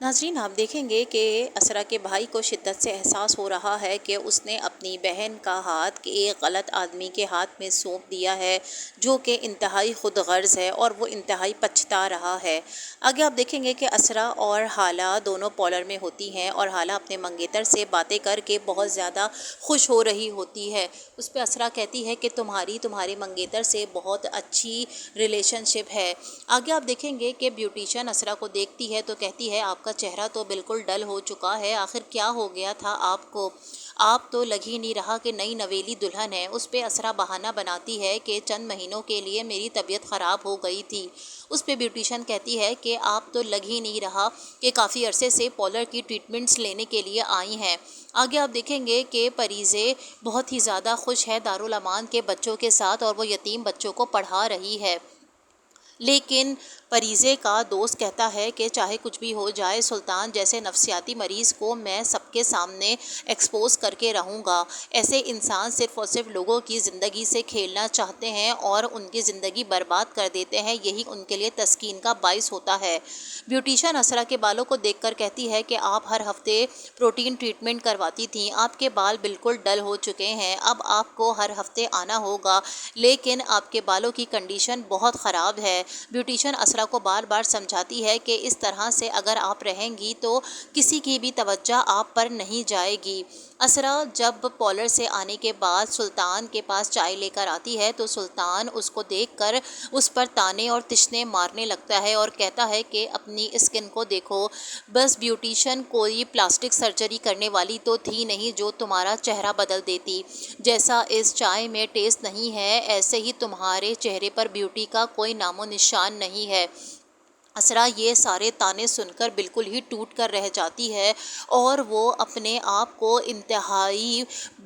नाज़रीन, आप देखेंगे कि असरा के भाई को शिद्दत से एहसास हो रहा है कि उसने अपनी बहन का हाथ एक गलत आदमी के हाथ में सौंप दिया है, जो कि इंतहाई खुद गर्ज़ है और वो इंतहाई पछता रहा है। आगे आप देखेंगे कि असरा और हाला दोनों पॉलर में होती हैं और हाला अपने मंगेतर से बातें करके बहुत ज़्यादा खुश हो रही होती है। उस पर असरा कहती है कि तुम्हारे मंगेतर से बहुत अच्छी रिलेशनशिप है। आगे आप देखेंगे कि ब्यूटिशियन असरा को देखती है तो कहती है, आपका चेहरा तो बिल्कुल डल हो चुका है, आखिर क्या हो गया था आपको? आप तो लग ही नहीं रहा कि नई नवेली दुल्हन है। उस पे असरा बहाना बनाती है कि चंद महीनों के लिए मेरी तबीयत ख़राब हो गई थी। उस पे ब्यूटिशियन कहती है कि आप तो लग ही नहीं रहा कि काफ़ी अरसे से पॉलर की ट्रीटमेंट्स लेने के लिए आई हैं। आगे आप देखेंगे कि परीज़े बहुत ही ज़्यादा खुश है दारुल अमान के बच्चों के साथ और वो यतीम बच्चों को पढ़ा रही है। लेकिन परीज़े का दोस्त कहता है कि चाहे कुछ भी हो जाए, सुल्तान जैसे नफसियाती मरीज़ को मैं सबके सामने एक्सपोज करके रहूँगा। ऐसे इंसान सिर्फ़ और सिर्फ लोगों की ज़िंदगी से खेलना चाहते हैं और उनकी ज़िंदगी बर्बाद कर देते हैं, यही उनके लिए तस्कीन का बाइस होता है। ब्यूटिशियन असरा के बालों को देखकर कहती है कि आप हर हफ्ते प्रोटीन ट्रीटमेंट करवाती थीं, आपके बाल बिल्कुल डल हो चुके हैं, अब आपको हर हफ्ते आना होगा, लेकिन आपके बालों की कंडीशन बहुत ख़राब है। ब्यूटिशियन असरा को बार बार समझाती है कि इस तरह से अगर आप रहेंगी तो किसी की भी तवज्जो आप पर नहीं जाएगी। असरा जब पॉलर से आने के बाद सुल्तान के पास चाय लेकर आती है तो सुल्तान उसको देखकर उस पर ताने और तिश्ने मारने लगता है और कहता है कि अपनी स्किन को देखो, बस ब्यूटिशियन कोई प्लास्टिक सर्जरी करने वाली तो थी नहीं जो तुम्हारा चेहरा बदल देती। जैसा इस चाय में टेस्ट नहीं है, ऐसे ही तुम्हारे चेहरे पर ब्यूटी का कोई नामो निशान नहीं है। असरा ये सारे ताने सुनकर बिल्कुल ही टूट कर रह जाती है और वो अपने आप को इंतहाई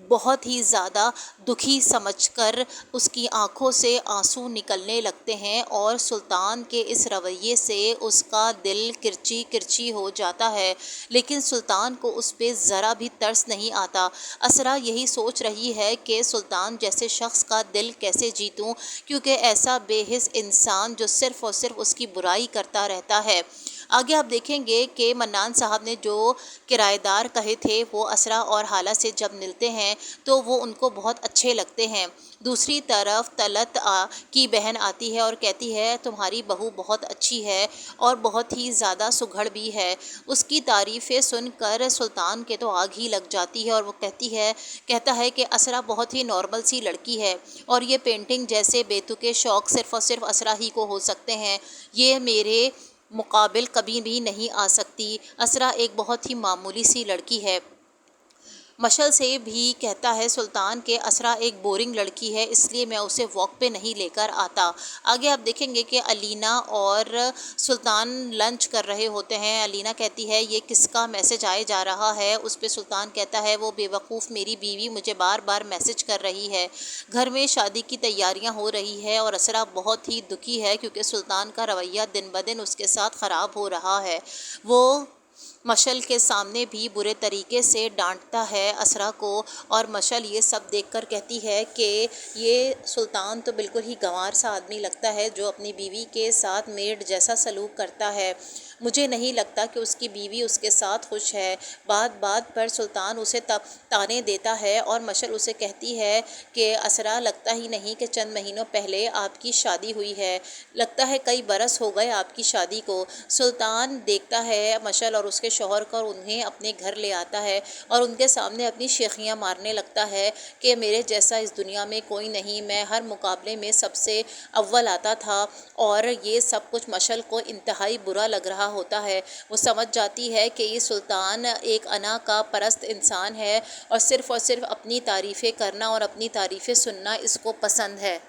बहुत ही ज़्यादा दुखी समझकर उसकी आंखों से आंसू निकलने लगते हैं और सुल्तान के इस रवैये से उसका दिल किरची किरची हो जाता है। लेकिन सुल्तान को उस पर ज़रा भी तरस नहीं आता। असरा यही सोच रही है कि सुल्तान जैसे शख्स का दिल कैसे जीतूं, क्योंकि ऐसा बेहिस इंसान जो सिर्फ़ और सिर्फ उसकी बुराई करता रहता है। आगे आप देखेंगे कि मन्नान साहब ने जो किराएदार कहे थे वो असरा और हाला से जब मिलते हैं तो वो उनको बहुत अच्छे लगते हैं। दूसरी तरफ तलत की बहन आती है और कहती है, तुम्हारी बहू बहुत अच्छी है और बहुत ही ज़्यादा सुघड़ भी है। उसकी तारीफ़ें सुनकर सुल्तान के तो आग ही लग जाती है और वो कहता है कि असरा बहुत ही नॉर्मल सी लड़की है और ये पेंटिंग जैसे बेतुके शौक़ सिर्फ़ और सिर्फ असरा ही को हो सकते हैं, ये मेरे मुकाबिल कभी भी नहीं आ सकती। असरा एक बहुत ही मामूली सी लड़की है। मशल से भी कहता है सुल्तान के असरा एक बोरिंग लड़की है, इसलिए मैं उसे वॉक पे नहीं लेकर आता। आगे आप देखेंगे कि अलीना और सुल्तान लंच कर रहे होते हैं। अलीना कहती है, ये किसका मैसेज आए जा रहा है? उस पे सुल्तान कहता है, वो बेवकूफ़ मेरी बीवी मुझे बार बार मैसेज कर रही है। घर में शादी की तैयारियां हो रही है और असरा बहुत ही दुखी है क्योंकि सुल्तान का रवैया दिन ब दिन उसके साथ ख़राब हो रहा है। वो मशल के सामने भी बुरे तरीके से डांटता है असरा को और मशल ये सब देखकर कहती है कि ये सुल्तान तो बिल्कुल ही गंवार सा आदमी लगता है जो अपनी बीवी के साथ मेड जैसा सलूक करता है। मुझे नहीं लगता कि उसकी बीवी उसके साथ खुश है। बात बात पर सुल्तान उसे तब ताने देता है और मशल उसे कहती है कि असरा, लगता ही नहीं कि चंद महीनों पहले आपकी शादी हुई है, लगता है कई बरस हो गए आपकी शादी को। सुल्तान देखता है मशल और उसके शौहर को और उन्हें अपने घर ले आता है और उनके सामने अपनी शेखियाँ मारने लगता है कि मेरे जैसा इस दुनिया में कोई नहीं, मैं हर मुकाबले में सबसे अव्वल आता था। और ये सब कुछ मशल को इंतहाई बुरा लग रहा होता है। वो समझ जाती है कि ये सुल्तान एक अना का परस्त इंसान है और सिर्फ़ अपनी तारीफ़ें करना और अपनी तारीफ़ें सुनना इसको पसंद है।